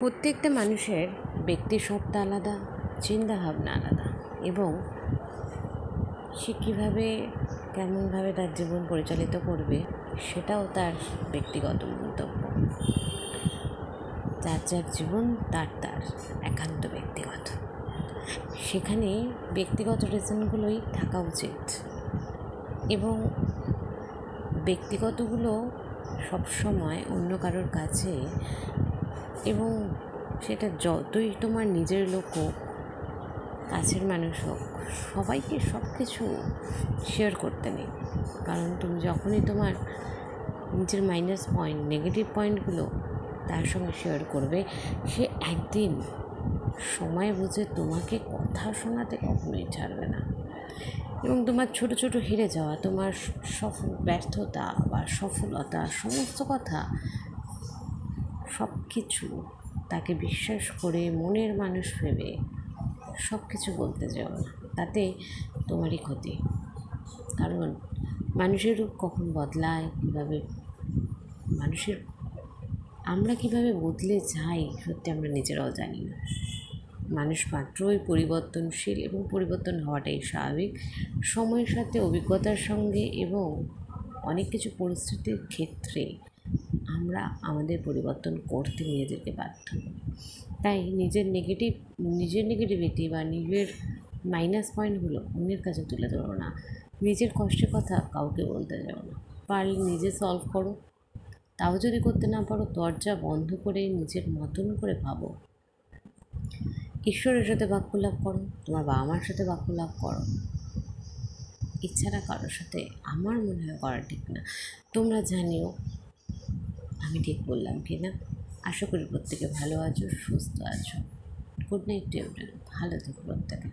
প্রত্যেকটা মানুষের ব্যক্তিসত্তা আলাদা, চিন্তাভাবনা আলাদা, এবং সে কীভাবে কেমনভাবে তার জীবন পরিচালিত করবে সেটাও তার ব্যক্তিগত মন্তব্য। যার যার জীবন তার তার একান্ত ব্যক্তিগত, সেখানে ব্যক্তিগত রিজনগুলোই থাকা উচিত, এবং ব্যক্তিগতগুলো সবসময় অন্য কারোর কাছে, এবং সেটা যতই তোমার নিজের লোক হোক, কাছের মানুষ হোক, সবাইকে সব কিছু শেয়ার করতে নেই। কারণ তুমি যখনই তোমার নিজের মাইনাস পয়েন্ট, নেগেটিভ পয়েন্টগুলো তার সঙ্গে শেয়ার করবে, সে একদিন সময় বুঝে তোমাকে কথা শোনাতে কখনোই ছাড়বে না। এবং তোমার ছোট ছোট হেরে যাওয়া, তোমার ব্যর্থতা বা সফলতা, সমস্ত কথা সব কিছু তাকে বিশ্বাস করে মনের মানুষ ভেবে সব কিছু বলতে যাও না, তাতে তোমারই ক্ষতি। কারণ মানুষের রূপ কখন বদলায়, কীভাবে আমরা কীভাবে বদলে যাই, সত্যি আমরা নিজেরাও জানি না। মানুষ মাত্রই পরিবর্তনশীল, এবং পরিবর্তন হওয়াটাই স্বাভাবিক। সময়ের সাথে, অভিজ্ঞতার সঙ্গে এবং অনেক কিছু পরিস্থিতির ক্ষেত্রে আমরা আমাদের পরিবর্তন করতে নিজেদেরকে বাধ্য। তাই নিজের নেগেটিভিটি বা নিজের মাইনাস পয়েন্টগুলো অন্যের কাছে তুলে ধরো না। নিজের কষ্টের কথা কাউকে বলতে যাও না। পারলে নিজে সলভ করো, তাও যদি করতে না পারো দরজা বন্ধ করে নিজের মতন করে ভাবো। ঈশ্বরের সাথে বাক্যলাপ করো, তোমার বাবা মার সাথে বাক্যলাপ করো, এছাড়া কারোর সাথে আমার মনে হয় করা ঠিক না। তোমরা জানিও আমি ঠিক বললাম কি না। আশা করি প্রত্যেকে ভালো আছো, সুস্থ আছো। গুড নাইট, ভালো থেকো প্রত্যেকে।